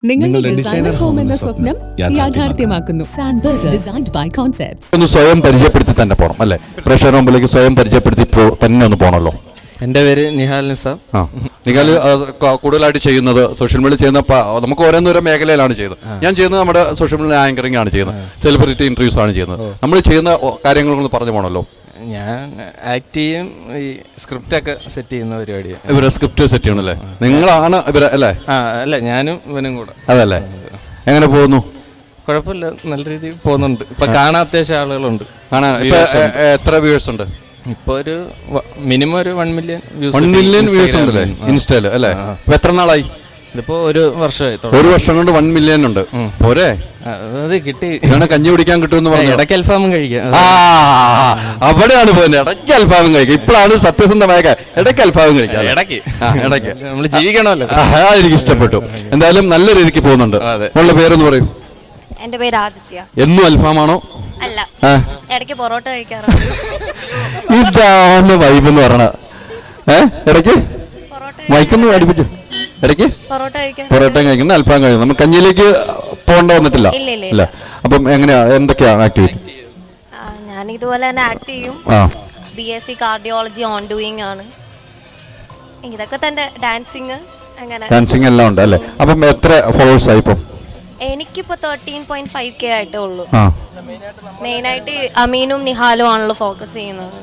നിങ്ങളുടെ designer home എന്ന സ്വപ്നം യാഥാർത്ഥ്യമാക്കുന്നു. സാൻബിൾഡ് ഡിസൈൻഡ് ബൈ കോൺസെപ്റ്റ്സ്. ഒന്ന് സ്വയം പരിചയപ്പെടുത്തി തന്നെ പോകണം അല്ലേ? പ്രേക്ഷകരുടെ മുമ്പിലേക്ക് സ്വയം പരിചയപ്പെടുത്തി തന്നെ ഒന്ന് പോകണല്ലോ. എൻ്റെ പേര് നിഹാൽ നിസാം. നിഹാൽ കൂടുതലായിട്ട് ചെയ്യുന്നത് സോഷ്യൽ മീഡിയ ചെയ്യുന്ന നമുക്ക് ഓരോന്നോരോ മേഖലയിലാണ് ചെയ്യുന്നത്. ഞാൻ ചെയ്യുന്നത് നമ്മുടെ സോഷ്യൽ മീഡിയ ആങ്കറിംഗ് ആണ് ചെയ്യുന്നത്, സെലിബ്രിറ്റി ഇന്റർവ്യൂസ് ആണ് ചെയ്യുന്നത്. നമ്മൾ ചെയ്യുന്ന കാര്യങ്ങളൊന്ന് പറഞ്ഞു പോകണല്ലോ. ഞാൻ ആക്ട് ചെയ്യും, ഈ സ്ക്രിപ്റ്റ് ഒക്കെ സെറ്റ് ചെയ്യുന്ന പരിപാടിയാണ്. ഇവരെ സ്ക്രിപ്റ്റ് സെറ്റ് ചെയ്യണല്ലേ? നിങ്ങളാണ് ഇവരെ അല്ലേ? അല്ല, ഞാനും ഇവനും കൂടെ. അതല്ലേ, എങ്ങനെ പോകുന്നു? കുഴപ്പമില്ല, നല്ല രീതിയിൽ പോകുന്നുണ്ട്. ഇപ്പൊ കാണാൻ അത്യാവശ്യം ആളുകളുണ്ട്. എത്ര വ്യൂവേഴ്സ് ഉണ്ട്? ഇപ്പൊ ഒരു മിനിമം ഒരു 1 മില്യൺ വ്യൂസ്. 1 മില്യൺ വ്യൂസ് ഉണ്ടല്ലേ ഇൻസ്റ്റയില് അല്ലേ? ഇപ്പൊ എത്ര നാളായി? ഇതിപ്പോ ഒരു വർഷമായി. ഒരു വർഷം കൊണ്ട് 1 മില്യൺ ഉണ്ട്. പോരെ? അത് കിട്ടി. ഇതാണ് കഞ്ഞി കുടിക്കാൻ കിട്ടുമെന്ന് പറഞ്ഞു. ഇടയ്ക്ക് അൽഫാമും കഴിക്കാം. അവിടെയാണ് പോകുന്നത്. ഇടയ്ക്ക് അൽഫാമും കഴിക്കാം. ഇപ്പോഴാണ് സത്യസന്ധമായ ഇടയ്ക്ക് അൽഫാമും കഴിക്കാം. ഇടയ്ക്ക് നമ്മൾ ജീവിക്കണമല്ലോ. എനിക്ക് ഇഷ്ടപ്പെട്ടു. എന്തായാലും നല്ല രീതിക്ക് പോകുന്നുണ്ട്. ഉള്ള പേരൊന്ന് പറയും. എന്റെ പേര് ആദിത്യ. എന്നും അൽഫാമാണോ? അല്ല, ഇടയ്ക്ക് പൊറോട്ട കഴിക്കാറുണ്ട്. ഇതാണ് വൈബ് എന്ന് പറഞ്ഞ. ഇടയ്ക്ക് മൈക്കൊന്ന് പഠിപ്പിച്ചു. ഇടയ്ക്ക് പൊറോട്ട കഴിക്കുന്ന അൽഫാം കഴിക്കുന്നു. നമ്മൾ കഞ്ഞിയിലേക്ക് പോകേണ്ട വന്നിട്ടില്ല. ഇല്ല. അപ്പം എങ്ങനെയാ, എന്തൊക്കെയാണ് ആക്ടിവിറ്റി? ഞാൻ ഇതുപോലെ തന്നെ ആക്ട് ചെയ്യും. BSc കാർഡിയോളജി ഓൺ ഡൂയിങ് ആണ്. ഇതൊക്കെ തന്നെ ഡാൻസിങ്, അങ്ങനെ ഡാൻസിങ് എല്ലാം ഉണ്ട് അല്ലേ? അപ്പം എത്ര ഫോളോവേഴ്സ് ആയി ഇപ്പം? എനിക്കിപ്പോ 13.5K ആയിട്ടേ ഉള്ളൂ. മെയിനായിട്ട് അമീനും നിഹാലും ആണല്ലോ ഫോക്കസ് ചെയ്യുന്നത്.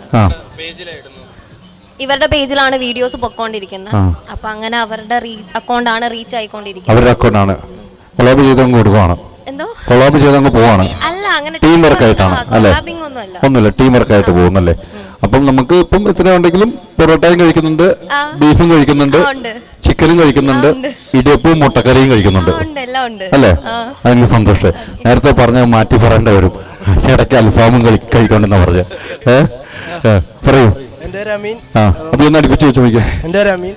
ഇവരുടെ പേജിലാണ് വീഡിയോസ് പൊക്കോണ്ടിരിക്കുന്നത്. അപ്പൊ അങ്ങനെ അവരുടെ അക്കൗണ്ടാണ് റീച്ച് ആയിക്കൊണ്ടിരിക്കുന്നത്. അവരുടെ അക്കൗണ്ടാണ് കൊളാബ് ചെയ്തങ്ങ് കൊടുക്കുവാണ്. എന്തോ കൊളാബ് ചെയ്തങ്ങ് പോവാണ്. അല്ല, അങ്ങനെ ടീം വർക്ക് ആയിട്ടാണ് അല്ലേ? ഒന്നുമില്ല, ടീം വർക്ക് ആയിട്ട് പോകുന്നല്ലേ? അപ്പം നമുക്ക് ഇപ്പം എത്ര ഉണ്ടെങ്കിലും പൊറോട്ടയും കഴിക്കുന്നുണ്ട്, ബീഫും കഴിക്കുന്നുണ്ട്, ചിക്കനും കഴിക്കുന്നുണ്ട്, ഇടിയപ്പവും മുട്ടക്കറിയും കഴിക്കുന്നുണ്ട് അല്ലേ? അതെനിക്ക് സന്തോഷം. നേരത്തെ പറഞ്ഞ മാറ്റി പറയേണ്ട വരും. ഇടയ്ക്ക് അൽഫാമും കഴിക്കണ്ടെന്നാ പറഞ്ഞ. പറയൂ. എൻ്റെ പേര് അമീൻ. അപ്പൊ ഒന്ന് അടുപ്പിച്ച് വെച്ച് നോക്കിയാ. എൻ്റെ പേര് അമീൻ.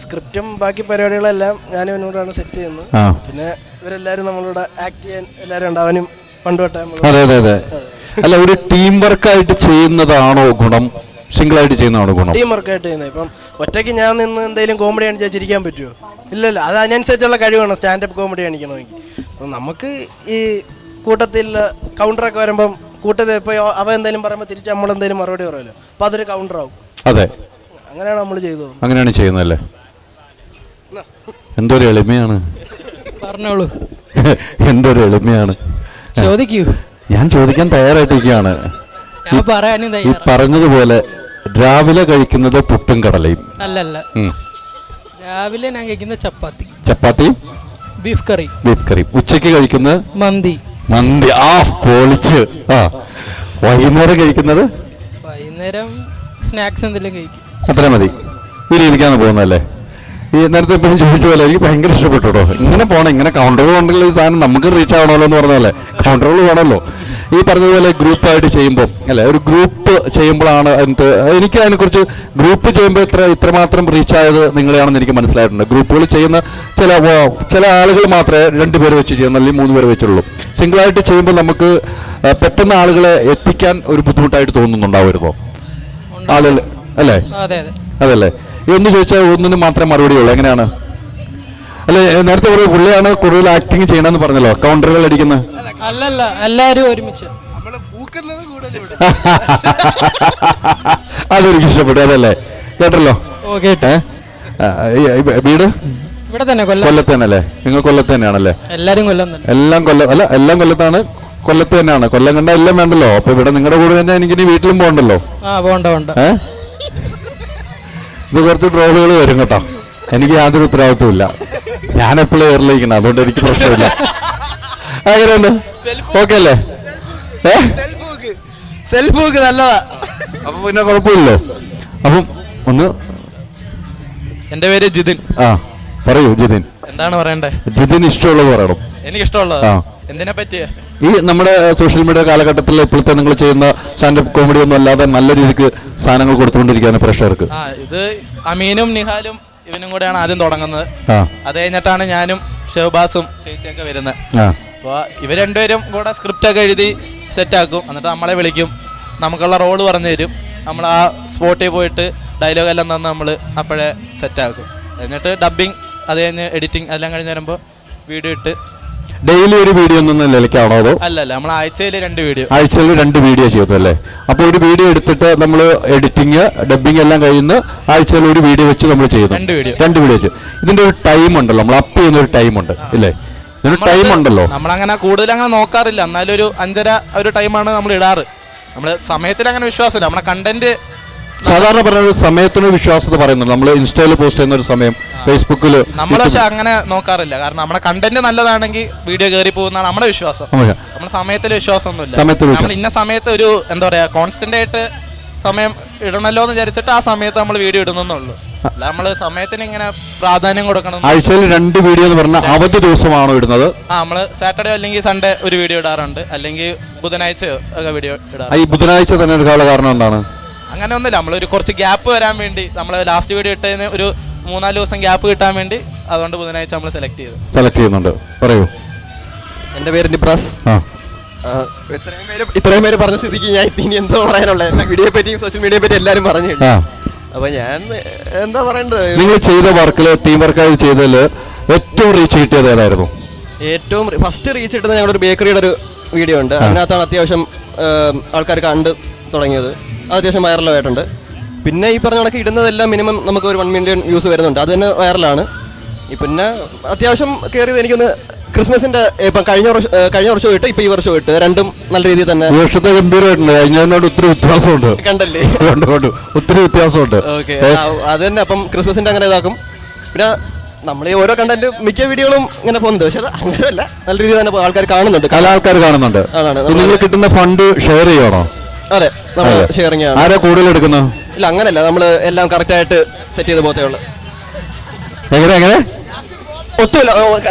സ്ക്രിപ്റ്റും ബാക്കി പരിപാടികളെല്ലാം ഞാൻ ഇവനോടാണ് സെറ്റ് ചെയ്യുന്നത്. പിന്നെ ഇവരെല്ലാരും നമ്മളോട് ആക്ട് ചെയ്യാൻ എല്ലാവരും ഉണ്ടാവാനും പണ്ടുതൊട്ടേ. അതെ അതെ അതെ. അല്ല, ഒരു ടീം വർക്കായിട്ട് ചെയ്യുന്നതാണോ ഗുണം, സിംഗിൾ ആയിട്ട് ചെയ്യുന്നതാണോ ഗുണം? ടീം വർക്കായിട്ട് ചെയ്യുന്നത്. ഇപ്പം ഒറ്റയ്ക്ക് ഞാൻ നിന്ന് എന്തെങ്കിലും കോമഡി കാണിച്ചാൽ ചിരിക്കാൻ പറ്റുമോ? ഇല്ലല്ലോ. അത് അതിനനുസരിച്ചുള്ള കഴിവാണ് സ്റ്റാൻഡപ്പ് കോമഡി കാണിക്കണമെങ്കിൽ. അപ്പം നമുക്ക് ഈ കൂട്ടത്തിൽ കൗണ്ടറൊക്കെ വരുമ്പം കൂട്ടത്തിൽ ഇപ്പോൾ അവ എന്തെങ്കിലും പറയുമ്പോൾ തിരിച്ച് നമ്മളെന്തെങ്കിലും മറുപടി പറയുമല്ലോ. അപ്പം അതൊരു കൗണ്ടറാവും. അതെ, അങ്ങനെയാണ് നമ്മൾ ചെയ്തത്. അങ്ങനെയാണ് ചെയ്യുന്നതല്ലേ? എന്തൊരു എളിമയാണ്. പറഞ്ഞോളൂ. എന്തൊരു എളിമയാണ്. ചോദിക്കൂ. ഞാൻ ചോദിക്കാൻ തയ്യാറായിട്ടിരിക്കുകയാണ്. ഈ പറഞ്ഞതുപോലെ രാവിലെ കഴിക്കുന്നത് പുട്ടും കടലയും അല്ലല്ല. രാവിലെ ഞാൻ കഴിക്കുന്നത് ചപ്പാത്തിയും ബീഫ് കറി. ഉച്ചയ്ക്ക് കഴിക്കുന്നത് മന്തി. പൊളിച്ച്. വൈകുന്നേരം കഴിക്കുന്നത് സ്നാക്സ് എന്തെങ്കിലും കഴിക്കും. അത്ര മതി. വീട്ടിലിരിക്കാന്ന് പോകുന്നതല്ലേ? ഈ നേരത്തെ ഇപ്പം ചോദിച്ച പോലെ എനിക്ക് ഭയങ്കര ഇഷ്ടപ്പെട്ടു കേട്ടോ. ഇങ്ങനെ പോകണം, ഇങ്ങനെ കൗണ്ടറുകൾ ഉണ്ടെങ്കിൽ ഈ സാധനം നമുക്ക് റീച്ച് ആവണമല്ലോ എന്ന് പറഞ്ഞല്ലേ? കൗണ്ടറുകൾ വേണമല്ലോ. ഈ പറഞ്ഞതുപോലെ ഗ്രൂപ്പായിട്ട് ചെയ്യുമ്പോൾ അല്ലെ, ഒരു ഗ്രൂപ്പ് ചെയ്യുമ്പോഴാണ് എനിക്ക് അതിനെക്കുറിച്ച് ഗ്രൂപ്പ് ചെയ്യുമ്പോൾ ഇത്രമാത്രം റീച്ച് ആയത് നിങ്ങളെയാണെന്ന് എനിക്ക് മനസ്സിലായിട്ടുണ്ട്. ഗ്രൂപ്പുകൾ ചെയ്യുന്ന ചില ആളുകൾ മാത്രമേ 2 പേര് വെച്ച് ചെയ്യുന്ന, അല്ലെങ്കിൽ 3 പേര് വെച്ചുള്ളൂ. സിംഗിളായിട്ട് ചെയ്യുമ്പോൾ നമുക്ക് പെട്ടെന്ന് ആളുകളെ എത്തിക്കാൻ ഒരു ബുദ്ധിമുട്ടായിട്ട് തോന്നുന്നുണ്ടാവുമോ ആളുകൾ അല്ലേ? അതല്ലേ? ഇതൊന്ന് ചോദിച്ചാൽ ഒന്നിനും മാത്രമേ മറുപടി ഉള്ളൂ. എങ്ങനെയാണ് അല്ലെ? നേരത്തെ ഒരു പുള്ളിയാണ് കൂടുതൽ ആക്ടിങ് ചെയ്യണമെന്ന് പറഞ്ഞല്ലോ, കൗണ്ടറുകൾ അടിക്കുന്നത്. അല്ലല്ല, എല്ലാരും ഒരുമിച്ച്. അതെനിക്ക് ഇഷ്ടപ്പെട്ടു. അതല്ലേ? കേട്ടല്ലോ. വീട് ഇവിടെ തന്നെ, കൊല്ലത്ത് തന്നെ അല്ലേ? നിങ്ങൾ കൊല്ലത്ത് തന്നെയാണല്ലേ? എല്ലാരും എല്ലാം കൊല്ലത്താണ്. കൊല്ലത്ത് തന്നെയാണ്. കൊല്ലം കണ്ട എല്ലാം വേണ്ടല്ലോ. അപ്പൊ ഇവിടെ നിങ്ങളുടെ കൂടെ തന്നെ എനിക്കിനി വീട്ടിലും പോകണ്ടല്ലോ. ഇത് കുറച്ച് ട്രോളുകൾ വരും കേട്ടോ. എനിക്ക് യാതൊരു ഉത്തരവാദിത്വം ഇല്ല. ഞാൻ എപ്പോഴും എയറിലേക്കണം, അതുകൊണ്ട് എനിക്ക് പ്രശ്നമില്ല. അങ്ങനെയുണ്ട്. ഓക്കെ അല്ലേ? നല്ലതാ. അപ്പൊ പിന്നെ കുഴപ്പമില്ലല്ലോ. അപ്പം ഒന്ന്. എന്റെ പേര് ജിതിൻ. പറയൂ ജിതിൻ. എന്താണ് പറയണ്ടേ? ജിതിൻ ഇഷ്ടമുള്ളത് പറയണം. എനിക്ക് ഇഷ്ടമുള്ളത് എന്തിനെ പറ്റിയ? ഈ നമ്മുടെ സോഷ്യൽ മീഡിയ കാലഘട്ടത്തിൽ ഇപ്പോഴത്തെ നിങ്ങൾ ചെയ്യുന്ന സ്റ്റാൻഡപ്പ് കോമഡി ഒന്നും അല്ലാതെ നല്ല രീതിക്ക് സാധനങ്ങൾ കൊടുത്തുകൊണ്ടിരിക്കുകയാണ് പ്രേക്ഷകർക്ക്. ഇത് അമീനും നിഹാലും ഇവനും കൂടെയാണ് ആദ്യം തുടങ്ങുന്നത്. അത് കഴിഞ്ഞിട്ടാണ് ഞാനും ഷഹബാസും ചേച്ചിയൊക്കെ വരുന്നത്. അപ്പോൾ ഇവർ 2 പേരും കൂടെ സ്ക്രിപ്റ്റൊക്കെ എഴുതി സെറ്റാക്കും. എന്നിട്ട് നമ്മളെ വിളിക്കും, നമുക്കുള്ള റോള് പറഞ്ഞു തരും. നമ്മൾ ആ സ്പോട്ടിൽ പോയിട്ട് ഡയലോഗെല്ലാം തന്ന് നമ്മൾ അപ്പോഴേ സെറ്റാക്കും. എന്നിട്ട് ഡബ്ബിങ്, അത് കഴിഞ്ഞ് എഡിറ്റിംഗ് എല്ലാം കഴിഞ്ഞ് വരുമ്പോൾ വീഡിയോ ഇട്ട്. ഡെയിലി ഒരു വീഡിയോ ഒന്നും നിലയ്ക്കാണോ അതോ? അല്ല നമ്മൾ ആഴ്ചയിൽ 2 വീഡിയോ. ആഴ്ചയിൽ 2 വീഡിയോ ചെയ്യുന്നു അല്ലേ? അപ്പോൾ ഒരു വീഡിയോ എടുത്തിട്ട് നമ്മൾ എഡിറ്റിങ് ഡബിങ് എല്ലാം കഴിയുന്ന ആഴ്ചയിൽ ഒരു വീഡിയോ വെച്ച് നമ്മൾ ചെയ്യുന്നു. 2 വീഡിയോ വെച്ച്. ഇതിന്റെ ഒരു ടൈം ഉണ്ടല്ലോ, നമ്മൾ അപ്പ് ചെയ്യുന്ന ഒരു ടൈം ഉണ്ട് ഇല്ലേ? ഇതിന് ടൈം ഉണ്ടല്ലോ. നമ്മളങ്ങനെ കൂടുതൽ അങ്ങനെ നോക്കാറില്ല, എന്നാലും ഒരു 5:30 ഒരു ടൈമാണ് നമ്മൾ ഇടാറ്. നമ്മൾ സമയത്തിൽ അങ്ങനെ വിശ്വാസമില്ല. നമ്മളെ കണ്ടന്റ് സാധാരണ പറഞ്ഞ ഒരു സമയത്തിന് വിശ്വാസത പറയുന്നുണ്ട്. നമ്മൾ ഇൻസ്റ്റയിൽ പോസ്റ്റ് ചെയ്യുന്ന ഒരു സമയം, ഫേസ്ബുക്കിൽ നമ്മൾ പക്ഷെ അങ്ങനെ നോക്കാറില്ല. കാരണം നമ്മുടെ കണ്ടന്റ് നല്ലതാണെങ്കിൽ വീഡിയോ കയറി പോകുന്നതാണ് നമ്മുടെ വിശ്വാസം. നമ്മൾ സമയത്തിൽ വിശ്വാസമൊന്നുമില്ല. നമ്മൾ ഇന്ന സമയത്ത് ഒരു എന്താ പറയാ കോൺസ്റ്റന്റ് ആയിട്ട് സമയം ഇടണല്ലോ എന്ന് വിചാരിച്ചിട്ട് ആ സമയത്ത് നമ്മൾ വീഡിയോ ഇടുന്നുള്ളൂ. അല്ല നമ്മൾ സമയത്തിന് ഇങ്ങനെ പ്രാധാന്യം കൊടുക്കണം. ആഴ്ചയിൽ 2 വീഡിയോ എന്ന് പറഞ്ഞാൽ അവധി ദിവസമാണോ ഇടുന്നത്? നമ്മൾ സാറ്റർഡേ അല്ലെങ്കിൽ സൺഡേ ഒരു വീഡിയോ ഇടാറുണ്ട്, അല്ലെങ്കിൽ ബുധനാഴ്ച ഒക്കെ വീഡിയോ ഇടാറുണ്ട്. ഈ ബുധനാഴ്ച തന്നെ എടുക്കാനുള്ള കാരണം എന്താണ്? അങ്ങനെ ഒന്നുമില്ല, നമ്മളൊരു കുറച്ച് ഗ്യാപ്പ് വരാൻ വേണ്ടി. നമ്മൾ ലാസ്റ്റ് വീഡിയോ ഇട്ടതിന് ഒരു 3-4 ദിവസം ഗ്യാപ്പ് കിട്ടാൻ വേണ്ടി, അതുകൊണ്ട് ബുധനാഴ്ച നമ്മൾ സെലക്ട് ചെയ്യുന്നുണ്ട്. പറയൂ. എൻ്റെ പേര് നിബ്രാസ്. ഇത്രയും പേര് പറഞ്ഞ സ്ഥിതിക്ക് ഞാൻ ഇനി എന്തോ പറയാനുള്ളത്. എല്ലാ വീഡിയോയെ പറ്റിയും സോഷ്യൽ മീഡിയയെ പറ്റി എല്ലാവരും പറഞ്ഞു. അപ്പൊ ഞാൻ എന്താ പറയേണ്ടത്, നിങ്ങൾ ചെയ്ത വർക്കില് ടീം വർക്കായി ചെയ്തതിൽ ഏറ്റവും റീച്ച് കിട്ടിയത് ഏതായിരുന്നു? ഏറ്റവും ഫസ്റ്റ് റീച്ച് കിട്ടുന്നത് ഞങ്ങളുടെ ഒരു ബേക്കറിയുടെ ഒരു വീഡിയോ ഉണ്ട്. അതിനകത്താണ് അത്യാവശ്യം ആൾക്കാർ കണ്ട് തുടങ്ങിയത്. അത് അത്യാവശ്യം വൈറലായിട്ടുണ്ട്. പിന്നെ ഈ പറഞ്ഞ കണക്ക് ഇടുന്നതെല്ലാം മിനിമം നമുക്ക് ഒരു 1 മില്യൺ വ്യൂസ് വരുന്നുണ്ട്. അത് തന്നെ വൈറലാണ്. പിന്നെ അത്യാവശ്യം കയറിയത് എനിക്കൊന്ന് ക്രിസ്മസിന്റെ ഇപ്പം കഴിഞ്ഞ വർഷം ഇട്ട് ഇപ്പൊ ഈ വർഷം ഇട്ട് രണ്ടും നല്ല രീതിയിൽ തന്നെ. ഈ വർഷത്തെ ഗംഭീരമായിട്ടുണ്ട്. കഴിഞ്ഞതിനോട് ഒത്തിരി വ്യത്യാസമുണ്ട്. കണ്ടല്ലേ? ഒത്തിരി വ്യത്യാസമുണ്ട്. ഓക്കെ, അത് തന്നെ. അപ്പം ക്രിസ്മസിന്റെ അങ്ങനെ ഇതാക്കും. പിന്നെ നമ്മൾ ഈ ഓരോ കണ്ടന്റ് മിക്ക വീഡിയോകളും ഇങ്ങനെ പോകുന്നുണ്ട്. പക്ഷെ അത് അങ്ങനെയല്ല, നല്ല രീതിയിൽ തന്നെ ആൾക്കാർ കാണുന്നുണ്ട്. ആൾക്കാർ കാണുന്നുണ്ട്. നിങ്ങൾ കിട്ടുന്ന ഫണ്ട് ഷെയർ ചെയ്യണോ? അതെ, നമ്മൾ ഷെയറിംഗ് ആണ്. ആരാ കൂടുതൽ എടുക്കുന്നത്? ഇല്ല, അങ്ങനെയല്ല. നമ്മൾ എല്ലാം കറക്റ്റ് ആയിട്ട് സെറ്റ് ചെയ്ത് പോത്തേ ഉള്ളു. എങ്ങനെ ഒത്തുമില്ല,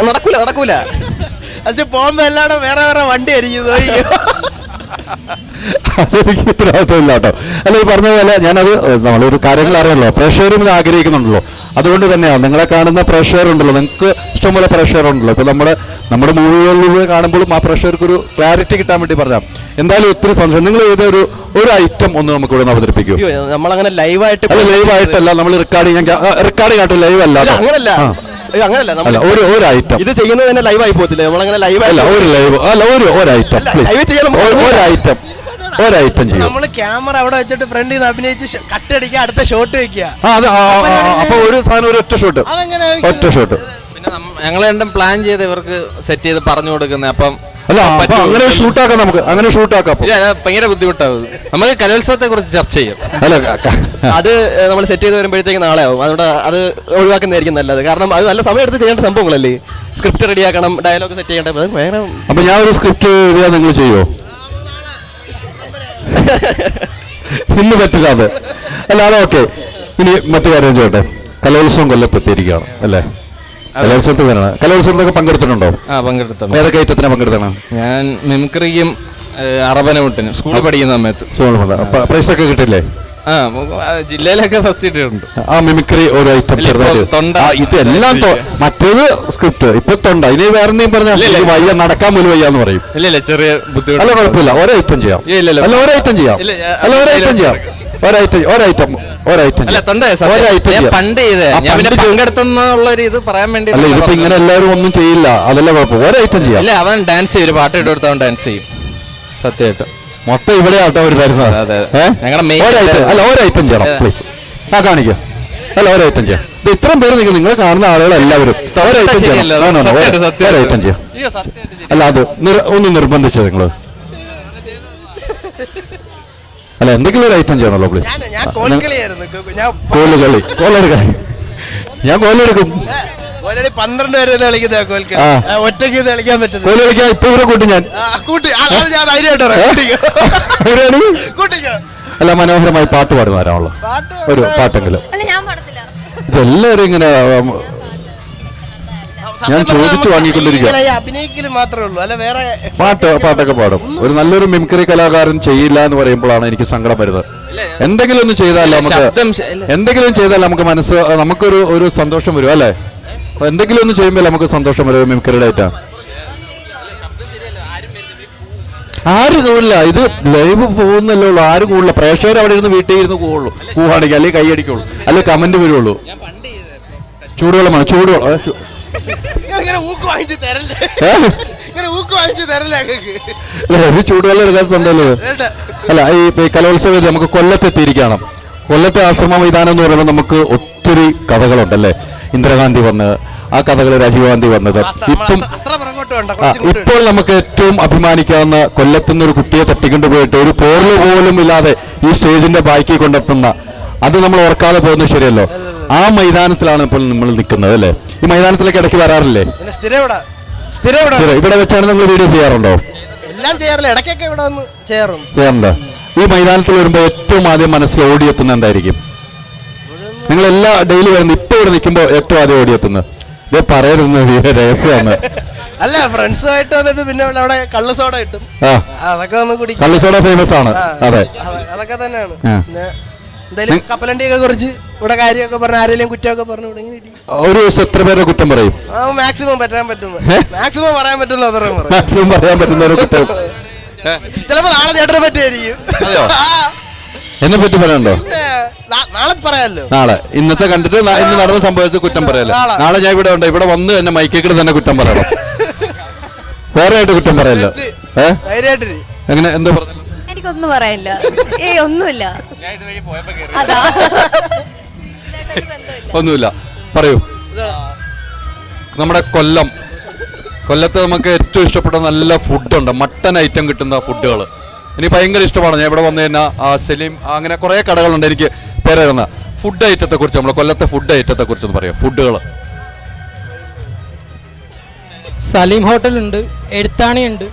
നടക്കൂല. അത് പോകുമ്പോ എല്ലാടും വേറെ വണ്ടി അരിക്കുന്നു. അതെനിക്ക് ഉത്തരവാദിത്തമില്ല കേട്ടോ. അല്ല, ഈ പറഞ്ഞ പോലെ ഞാനത് നമ്മളൊരു കാര്യങ്ങൾ അറിയണല്ലോ, പ്രേക്ഷകരും ഇത് ആഗ്രഹിക്കുന്നുണ്ടല്ലോ. അതുകൊണ്ട് തന്നെയാണ് നിങ്ങളെ കാണുന്ന പ്രേക്ഷകരുണ്ടല്ലോ, നിങ്ങൾക്ക് ഇഷ്ടംപോലെ പ്രേക്ഷകരുണ്ടല്ലോ. ഇപ്പോൾ നമ്മുടെ മൂവികളിലൂടെ കാണുമ്പോഴും ആ പ്രേക്ഷകർക്ക് ഒരു ക്ലാരിറ്റി കിട്ടാൻ വേണ്ടി പറഞ്ഞാൽ എന്തായാലും ഒത്തിരി സന്തോഷം. നിങ്ങൾ ഏതൊരു ഐറ്റം ഒന്ന് നമുക്ക് ഇവിടെ നമ്മളവതരിപ്പിക്കും. നമ്മളങ്ങനെ ലൈവായിട്ട് ലൈവായിട്ടല്ല, നമ്മൾ റെക്കോർഡിംഗ് ആയിട്ട് ലൈവ് അല്ല. അങ്ങനല്ല, ഒരു ഐറ്റം ഇത് ചെയ്യുന്നത് തന്നെ ലൈവായി പോകത്തില്ല. നമ്മളങ്ങനെ ലൈവായില്ല, ഒരു ഐറ്റം ഒരൈറ്റം ചെയ്യും. നമ്മള് ക്യാമറ അവിടെ വെച്ചിട്ട് ഫ്രണ്ടിൽ നിന്ന് അഭിനയിച്ച് കട്ടടിക്കുക, അടുത്ത ഷോട്ട് വെക്കുക. അപ്പൊ ഒരു സാധനം ഒരു ഒറ്റ ഷോട്ട്. പിന്നെ ഞങ്ങൾ രണ്ടും പ്ലാൻ ചെയ്ത് ഇവർക്ക് സെറ്റ് ചെയ്ത് പറഞ്ഞു കൊടുക്കുന്നത്. അപ്പം അല്ല, അങ്ങനെ ഷൂട്ടാക്കാം. നമുക്ക് അങ്ങനെ ഷൂട്ടാക്കാം. ഭയങ്കര ബുദ്ധിമുട്ടാവും. നമുക്ക് കലോത്സവത്തെ കുറിച്ച് ചർച്ച ചെയ്യാം. അല്ല, അത് നമ്മൾ സെറ്റ് ചെയ്ത് വരുമ്പോഴത്തേക്ക് നാളെ ആവും. അതുകൊണ്ട് അത് ഒഴിവാക്കുന്നതായിരിക്കും നല്ലത്. കാരണം അത് നല്ല സമയം എടുത്ത് ചെയ്യേണ്ട സംഭവങ്ങളല്ലേ. സ്ക്രിപ്റ്റ് റെഡിയാക്കണം, ഡയലോഗ് സെറ്റ് ചെയ്യേണ്ടത് വേറെ. അപ്പൊ ഞാൻ ഒരു സ്ക്രിപ്റ്റ് എഴുതിയാൽ നിങ്ങൾ ചെയ്യുമോ? ഇന്ന് പറ്റില്ല അത്. അല്ല, ഓക്കെ. ഇനി മറ്റു കാര്യം ചോട്ടെ. കലോത്സവം കൊല്ലപ്പെത്തിയിരിക്കുകയാണ് അല്ലേ? കലോത്സവത്തിൽ വരണം. കലോത്സവത്തിലൊക്കെ പങ്കെടുത്തിട്ടുണ്ടോ? പങ്കെടുത്തു. ഏതൊക്കെ ഐറ്റത്തിനാണ് പങ്കെടുത്തണം? ഞാൻ മിമിക്രിക്കും അറബനമുട്ടിനും സ്കൂളിൽ പഠിക്കുന്ന സമയത്ത്. പ്രൈസൊക്കെ കിട്ടില്ലേ? ജില്ലയിലൊക്കെ ഫസ്റ്റ് ഇട്ടിട്ടുണ്ട്. ആ മിമിക്രി ഒരു ഐറ്റം ഇതെല്ലാം. മറ്റേത് സ്ക്രിപ്റ്റ്, ഇപ്പൊ തൊണ്ട. ഇനി വേറെ എന്തെങ്കിലും പറഞ്ഞാൽ വയ്യ, നടക്കാൻ പോലും വയ്യാന്ന് പറയും. ഇല്ല, ചെറിയ ബുദ്ധിമുട്ട്. അല്ല, കുഴപ്പമില്ല. ഒരൈറ്റം ചെയ്യാം. അല്ല, ഒരൈറ്റം ചെയ്യാം. പണ്ട് ഇത് പറയാൻ വേണ്ടി. അല്ല, ഇതിപ്പോ ഇങ്ങനെ എല്ലാവരും ഒന്നും ചെയ്യില്ല. അതല്ല കുഴപ്പം. ഒരൈറ്റം ചെയ്യാം. അല്ല, അവൻ ഡാൻസ് ചെയ്യും. പാട്ട് ഇട്ട് കൊടുത്തവൻ ഡാൻസ് ചെയ്യും. സത്യമായിട്ട് മൊത്തം ഇവിടെ ആട്ടോ ഒരു തരുന്നത്. അല്ല, ഒരൈറ്റം ചെയ്യണം പ്ലീസ്. കാണിക്കാം. അല്ല, ഒരൈറ്റം ചെയ്യാം. ഇത്രയും പേര് നിങ്ങൾ കാണുന്ന ആളുകൾ എല്ലാവരും ഒരൈറ്റം ചെയ്യണം. ഒരൈറ്റം ചെയ്യാം. അല്ല, അത് ഒന്ന് നിർബന്ധിച്ചത് നിങ്ങൾ. അല്ല, എന്തെങ്കിലും ഒരു ഐറ്റം ചെയ്യണല്ലോ പ്ലീസ്. ഞാൻ കോലെടുക്കും. 12 പേര് കളിക്കുന്ന ഒറ്റയ്ക്ക് കളിക്കാൻ പറ്റും. ഇപ്പൊ ഇവിടെ കൂട്ടി ഞാൻ. അല്ല, മനോഹരമായി പാട്ട് പാടുന്ന ആരാണല്ലോ, ഒരു പാട്ടെങ്കിലും. ഇതെല്ലാവരും ഇങ്ങനെ ഞാൻ ചോദിച്ചു വാങ്ങിക്കൊണ്ടിരിക്കുക. അഭിനയിക്കല് മാത്രമേ ഉള്ളൂ, അല്ല വേറെ പാട്ടൊക്കെ പാടും. ഒരു നല്ലൊരു മിമിക്രി കലാകാരൻ ചെയ്യില്ല എന്ന് പറയുമ്പോഴാണ് എനിക്ക് സങ്കടം വരുന്നത്. എന്തെങ്കിലും ഒന്ന് ചെയ്താൽ നമുക്ക് മനസ്സ് നമുക്കൊരു സന്തോഷം വരും അല്ലേ? എന്തെങ്കിലും ഒന്ന് ചെയ്യുമ്പോൾ നമുക്ക് സന്തോഷം വരും. മിമിക്രിയുടെ ആയിട്ടാ ആരും കൂടില്ല. ഇത് ലൈവ് പോകുന്നല്ലേ ഉള്ളൂ. ആരും കൂടില്ല. പ്രേക്ഷകർ അവിടെ ഇരുന്ന് വീട്ടിൽ ഇരുന്ന് പോവുകയാണെങ്കിൽ അല്ലെങ്കിൽ കൈയടിക്കുള്ളൂ, അല്ലെങ്കിൽ കമന്റ് വരുള്ളൂ. ചൂടുവെള്ളമാണ്. ഇങ്ങനെ ഊക്ക് വാങ്ങിച്ച് തരല്ലേ, ഇങ്ങനെ ഊക്ക് വാങ്ങിച്ച് തരല്ലേ ഞങ്ങൾക്ക്. ഒരു ചൂടുവെള്ളം എടുക്കാത്തുണ്ടല്ലോ. അല്ല, ഈ കലോത്സവ വേദി നമുക്ക് കൊല്ലത്തെത്തിയിരിക്കണം. കൊല്ലത്തെ ആശ്രമ മൈതാനം എന്ന് പറയുമ്പോൾ നമുക്ക് ഒത്തിരി കഥകളുണ്ടല്ലേ. ഇന്ദിരാഗാന്ധി വന്നത്, ആ കഥകൾ രാജീവ് ഗാന്ധി വന്നത്. ഇപ്പം ഇപ്പോൾ നമുക്ക് ഏറ്റവും അഭിമാനിക്കാവുന്ന കൊല്ലത്തുനിന്ന് ഒരു കുട്ടിയെ തട്ടിക്കൊണ്ട് പോയിട്ട് ഒരു പോർല് പോലും ഇല്ലാതെ ഈ സ്റ്റേജിന്റെ ബാക്കി കൊണ്ടെത്തുന്ന, അത് നമ്മൾ ഓർക്കാതെ പോകുന്നത് ശരിയല്ലോ. ആ മൈതാനത്തിലാണ് ഇപ്പോൾ നമ്മൾ നിൽക്കുന്നത് അല്ലേ. ഈ മൈതാനത്തിലേക്ക് ഇടയ്ക്ക് വരാറില്ലേ? ഇവിടെ വെച്ചാണ് നിങ്ങൾ വീഡിയോ ചെയ്യാറുണ്ടോ? എല്ലാം ചെയ്യാറില്ല, ഇടയ്ക്കൊക്കെ ഇവിടെ വന്ന് ചെയ്യാറുണ്ട്. ഈ മൈതാനത്തിൽ വരുമ്പോൾ ഏറ്റവും ആദ്യം മനസ്സിൽ ഓടിയെത്തുന്ന എന്തായിരിക്കും? നിങ്ങൾ എല്ലാ ഡെയിലി വരുന്ന ഇപ്പൊ ഇവിടെ നിൽക്കുമ്പോൾ ഏറ്റവും ആദ്യം ഓടിയെത്തുന്നത് ഇത് പറയരുത്, രഹസ്യമാണ്. അല്ല, ഫ്രണ്ട്സുമായിട്ട് വന്നിട്ട് പിന്നെ അവിടെ കള്ള് സോഡ കിട്ടും, അതൊക്കെ ഒന്ന് കുടിക്കും. കള്ള് സോഡ ഫേമസ് ആണ്. അതെ, അതൊക്കെ തന്നെയാണ്. പിന്നെ എന്തായാലും കപ്പലണ്ടിയൊക്കെ കുറിച്ച് ഇവിടെ കാര്യമൊക്കെ പറഞ്ഞ ആരെങ്കിലും കുറ്റമൊക്കെ പറഞ്ഞു ഒരു ദിവസം എത്ര പേരുടെ കുറ്റം പറയും? മാക്സിമം പറ്റാൻ പറ്റുന്നത്, മാക്സിമം പറയാൻ പറ്റുന്ന അത്രയും പറയും. മാക്സിമം പറയാൻ പറ്റുന്ന ഒരു കുറ്റം. ചിലപ്പോ നാളെ ചേട്ടനെ പറ്റിയായിരിക്കും. എന്നെ പറ്റി പറയാനുണ്ടോ? നാളെ പറയാമല്ലോ. നാളെ ഇന്നത്തെ കണ്ടിട്ട് ഇന്ന് നടന്ന സംഭവിച്ച കുറ്റം പറയല്ലോ. നാളെ ഞാൻ ഇവിടെ ഉണ്ട്, ഇവിടെ വന്ന് എന്നെ മൈക്കേക്കിട്ട് തന്നെ കുറ്റം പറയണം. വേറെ ആയിട്ട് കുറ്റം പറയല്ലോ. എങ്ങനെ എന്താ പറഞ്ഞു? എനിക്കൊന്നും പറയാനില്ല. ഒന്നുമില്ല. ഒന്നുമില്ല, പറയൂ. നമ്മുടെ കൊല്ലത്ത് നമുക്ക് ഏറ്റവും ഇഷ്ടപ്പെട്ട നല്ല ഫുഡുണ്ട്, മട്ടൻ ഐറ്റം കിട്ടുന്ന ഫുഡുകൾ എനിക്ക് ഭയങ്കര ഇഷ്ടമാണ്. ഞാൻ ഇവിടെ വന്നു കഴിഞ്ഞാൽ സലീം അങ്ങനെ കുറേ കടകളുണ്ട് എനിക്ക് പേരറിയുന്ന. ഫുഡ് ഐറ്റത്തെ കുറിച്ച്, നമ്മുടെ കൊല്ലത്തെ ഫുഡ് ഐറ്റത്തെ കുറിച്ചൊന്ന് പറയാം. ഫുഡുകൾ സലീം ഹോട്ടൽ ഉണ്ട്, എഴുത്താണി ഉണ്ട്,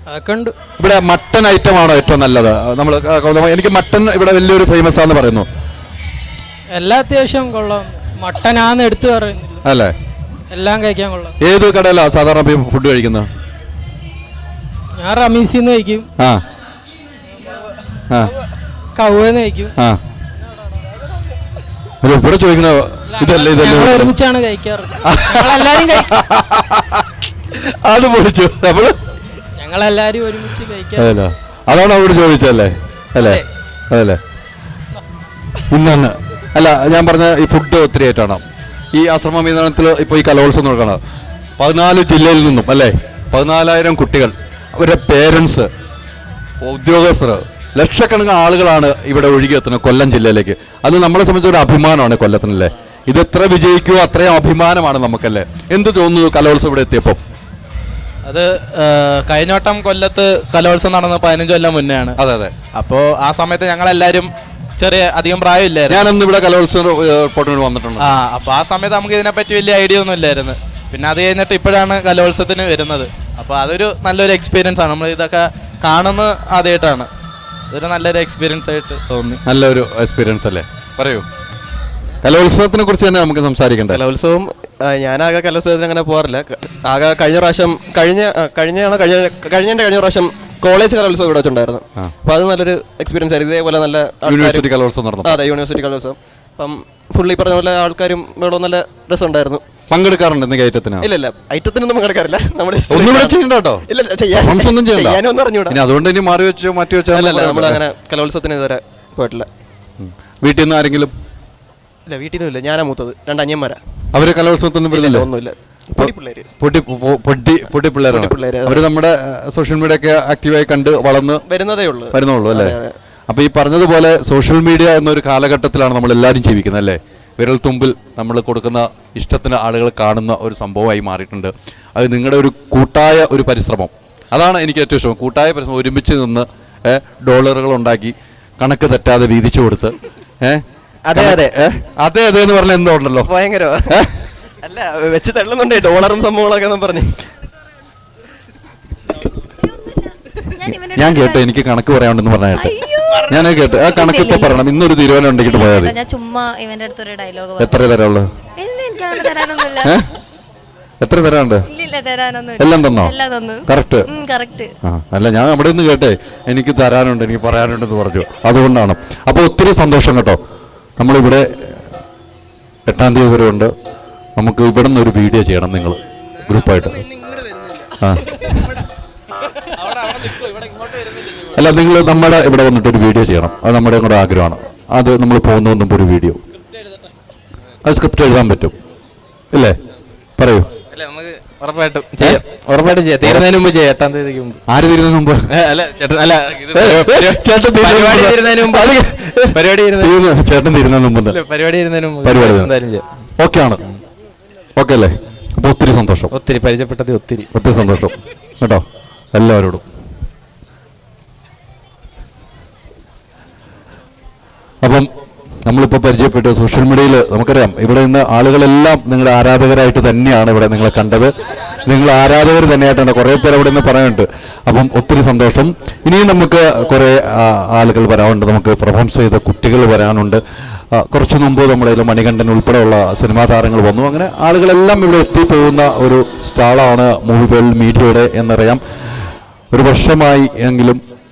അതൊക്കെ ഉണ്ട്. ഇവിടെ മട്ടൻ ഐറ്റം ആണോ ഏറ്റവും നല്ലത്? എനിക്ക് മട്ടൻ ഇവിടെ വലിയൊരു ഫേമസ് ആണെന്ന് പറയുന്നു. എല്ലാ അത്യാവശ്യം കൊള്ളാം. മട്ടനാന്ന് എടുത്തു പറയുന്നില്ല അല്ലേ, എല്ലാം കഴിക്കാൻ കൊള്ളാം. ഏത് കടയിലാണ് സാധാരണ ഫുഡ് കഴിക്കുന്നത്? ഞാൻ റമീസിന്ന് കഴിക്കും, കൗവന്ന് കഴിക്കും. ഇവിടെ ചോദിക്കണ ഇതല്ലേ ഒരുമിച്ചാണ് കഴിക്കാറ്. ഞങ്ങളെല്ലാരും അത് പൊളിച്ചു, ഞങ്ങളെല്ലാരും ഒരുമിച്ച് കഴിക്കാറ്. അതാണ് അവിടെ ചോദിച്ചല്ലേ അല്ലേ? അതല്ലേ ഇന്നാണ്. അല്ല, ഞാൻ പറഞ്ഞ ഈ ഫുഡ് ഒത്തിരി ആയിട്ടാണ് ഈ ആശ്രമ മൈതാനത്തിൽ ഇപ്പോൾ ഈ കലോത്സവം നടക്കണം. 14 ജില്ലയിൽ നിന്നും അല്ലേ, 14,000 കുട്ടികൾ, അവരുടെ പേരൻസ്, ഉദ്യോഗസ്ഥർ, ലക്ഷക്കണക്കിന് ആളുകളാണ് ഇവിടെ ഒഴുകിയെത്തുന്നത് കൊല്ലം ജില്ലയിലേക്ക്. അത് നമ്മളെ സംബന്ധിച്ച ഒരു അഭിമാനമാണ് കൊല്ലത്തിനല്ലേ. ഇത് എത്ര വിജയിക്കുമോ അത്രയും അഭിമാനമാണ് നമുക്കല്ലേ. എന്ത് തോന്നുന്നു കലോത്സവം ഇവിടെ എത്തിയപ്പോൾ? അത് കഴിഞ്ഞോട്ടം കൊല്ലത്ത് കലോത്സവം നടന്നത് 15 കൊല്ലം മുന്നേ ആണ്. അതെ അതെ. അപ്പോൾ ആ സമയത്ത് ഞങ്ങളെല്ലാവരും അധികം പ്രായമില്ലായിരുന്നു. ഞാനന്ന് ഇവിടെ കലോത്സവം റിപ്പോർട്ടിന് വന്നിട്ടുണ്ട്. അപ്പോൾ ആ സമയത്ത് നമുക്ക് ഇതിനെപ്പറ്റി വലിയ ഐഡിയ ഒന്നും ഇല്ലായിരുന്നു. പിന്നെ അത് കഴിഞ്ഞിട്ട് ഇപ്പോഴാണ് കലോത്സവത്തിന് വരുന്നത്. അപ്പോൾ അതൊരു നല്ലൊരു എക്സ്പീരിയൻസ് ആണ്. നമ്മൾ ഇതൊക്കെ കാണുന്നത് ആദ്യമായിട്ടാണ്. ഇതൊരു നല്ലൊരു എക്സ്പീരിയൻസ് ആയിട്ട് തോന്നി. നല്ലൊരു എക്സ്പീരിയൻസ് അല്ലേ. പറയൂ, കലോത്സവത്തിനെ കുറിച്ച് തന്നെ നമുക്ക് സംസാരിക്കണ്ടേ. കലോത്സവം ഞാനാകെ കലോത്സവത്തിന് അങ്ങനെ പോകാറില്ല. ആകെ കഴിഞ്ഞ പ്രാവശ്യം കോളേജ് കലോത്സവം ഇവിടെ വെച്ചിട്ടുണ്ടായിരുന്നു. അപ്പോൾ അത് നല്ലൊരു എക്സ്പീരിയൻസ് ആയിരുന്നു. ഇതേപോലെ നല്ല യൂണിവേഴ്സിറ്റി കലോത്സവം നടന്നു. അതെ, യൂണിവേഴ്സിറ്റി കലോത്സവം. അപ്പം ഫുള്ളി പറഞ്ഞ പോലെ ആൾക്കാരും ഇവിടെ നല്ല രസമുണ്ടായിരുന്നു. പങ്കെടുക്കാറുണ്ട് ഐറ്റത്തിന്? ഇല്ല, ഐറ്റത്തിനൊന്നും പങ്കെടുക്കാറില്ല. നമ്മുടെ അതുകൊണ്ട് ഇനി മാറി വെച്ചോ മാറ്റി വെച്ചോ? നമ്മൾ അങ്ങനെ കലോത്സവത്തിന് ഇതുവരെ പോയിട്ടില്ല. വീട്ടിൽ നിന്ന് ആരെങ്കിലും? ഇല്ല, വീട്ടിലും ഇല്ല. ഞാനാ മൂത്തത്, 2 അനിയന്മാരാ. അവര് കലോത്സവത്തൊന്നും വരുന്നില്ല? ഒന്നുമില്ല. പൊടി പിള്ളേരാണ് അവര്. നമ്മുടെ സോഷ്യൽ മീഡിയ ഒക്കെ ആക്റ്റീവായി കണ്ട് വളർന്ന് വരുന്നുള്ളൂ അല്ലേ. അപ്പൊ ഈ പറഞ്ഞതുപോലെ സോഷ്യൽ മീഡിയ എന്നൊരു കാലഘട്ടത്തിലാണ് നമ്മൾ എല്ലാവരും ജീവിക്കുന്നത് അല്ലേ. വിരൽ തുമ്പിൽ നമ്മൾ കൊടുക്കുന്ന ഇഷ്ടത്തിന് ആളുകൾ കാണുന്ന ഒരു സംഭവമായി മാറിയിട്ടുണ്ട്. അത് നിങ്ങളുടെ ഒരു കൂട്ടായ ഒരു പരിശ്രമം, അതാണ് എനിക്ക് ഏറ്റവും ഇഷ്ടം. കൂട്ടായ പരിശ്രമം, ഒരുമിച്ച് നിന്ന് ഡോളറുകൾ ഉണ്ടാക്കി കണക്ക് തെറ്റാതെ വീതിച്ചു കൊടുത്ത് അതെ എന്ന് പറഞ്ഞാൽ എന്തോ ഉണ്ടല്ലോ ഭയങ്കര അല്ല വെച്ച് തള്ളുന്നുണ്ടേ ഡോളറും സംഭവങ്ങളൊക്കെ പറഞ്ഞു. ഞാൻ കേട്ടോ, എനിക്ക് കണക്ക് പറയാണ്ടെന്ന് പറഞ്ഞാട്ടെ. ഞാൻ കേട്ടു, ആ കണക്ക് ഇപ്പൊ പറയണം. ഇന്നൊരു തീരുമാനം ഉണ്ടെങ്കിൽ പോയാൽ എത്ര തരാനുള്ളത്? എത്ര തരാനുണ്ട്? എല്ലാം തന്നോ? കറക്റ്റ്. അല്ല, ഞാൻ അവിടെ നിന്ന് കേട്ടെ എനിക്ക് തരാനുണ്ട്, എനിക്ക് പറയാനുണ്ടെന്ന് പറഞ്ഞു. അതുകൊണ്ടാണ്. അപ്പൊ ഒത്തിരി സന്തോഷം കേട്ടോ. നമ്മളിവിടെ 8-ാം തീയതി വരെ ഉണ്ട്. നമുക്ക് ഇവിടെ നിന്ന് ഒരു വീഡിയോ ചെയ്യണം നിങ്ങൾ ഗ്രൂപ്പായിട്ട്. അല്ല, നിങ്ങൾ നമ്മുടെ ഇവിടെ വന്നിട്ട് ഒരു വീഡിയോ ചെയ്യണം. അത് നമ്മുടെ കൂടെ ആഗ്രഹമാണ്. അത് നമ്മൾ പോകുന്ന മുമ്പ് ഒരു വീഡിയോ, അത് സ്ക്രിപ്റ്റ് എഴുതാൻ പറ്റും ഇല്ലേ? പറയൂ. അല്ല നമുക്ക് ഉറപ്പായിട്ടും ചെയ്യാം, ഉറപ്പായിട്ടും ചെയ്യാം. തീരുന്നതിന് മുമ്പ് ചെയ്യാം, 8-ാം തീയതിക്ക് മുമ്പ്. ആര് തീരുന്നതിന് മുമ്പ്? അല്ല ചേട്ടൻ, അല്ല ഇത് ചേട്ടൻ പരിപാടി തീരുന്നതിന് മുമ്പ്, പരിപാടി ചേട്ടൻ തീരുന്നതിന് മുമ്പ് പരിപാടി തീരുന്നതിന് മുമ്പ് പരിപാടി എന്തായാലും ചെയ്യാം. ഓക്കെ ആണ്. ഓക്കെ അല്ലേ? അപ്പോൾ ഒത്തിരി സന്തോഷം. ഒത്തിരി പരിചയപ്പെട്ടത് ഒത്തിരി സന്തോഷം കേട്ടോ എല്ലാവരോടും. അപ്പം നമ്മളിപ്പോൾ പരിചയപ്പെട്ടു സോഷ്യൽ മീഡിയയിൽ നമുക്കറിയാം, ഇവിടെ നിന്ന് ആളുകളെല്ലാം നിങ്ങളുടെ ആരാധകരായിട്ട് തന്നെയാണ് ഇവിടെ നിങ്ങളെ കണ്ടത്. നിങ്ങൾ ആരാധകർ തന്നെയായിട്ടാണ് കുറേ പേര് അവിടെ നിന്ന് പറയുന്നുണ്ട്. അപ്പം ഒത്തിരി സന്തോഷം. ഇനിയും നമുക്ക് കുറേ ആളുകൾ വരാനുണ്ട്, നമുക്ക് പെർഫോം ചെയ്ത കുട്ടികൾ വരാനുണ്ട്. കുറച്ച് മുമ്പ് നമ്മുടെ മണികണ്ഠൻ ഉൾപ്പെടെയുള്ള സിനിമാ താരങ്ങൾ വന്നു. അങ്ങനെ ആളുകളെല്ലാം ഇവിടെ എത്തിപ്പോകുന്ന ഒരു സ്റ്റാളാണ് മൂവി വേൾഡ് മീഡിയയുടെ എന്നറിയാം. ഒരു വർഷമായി എങ്കിലും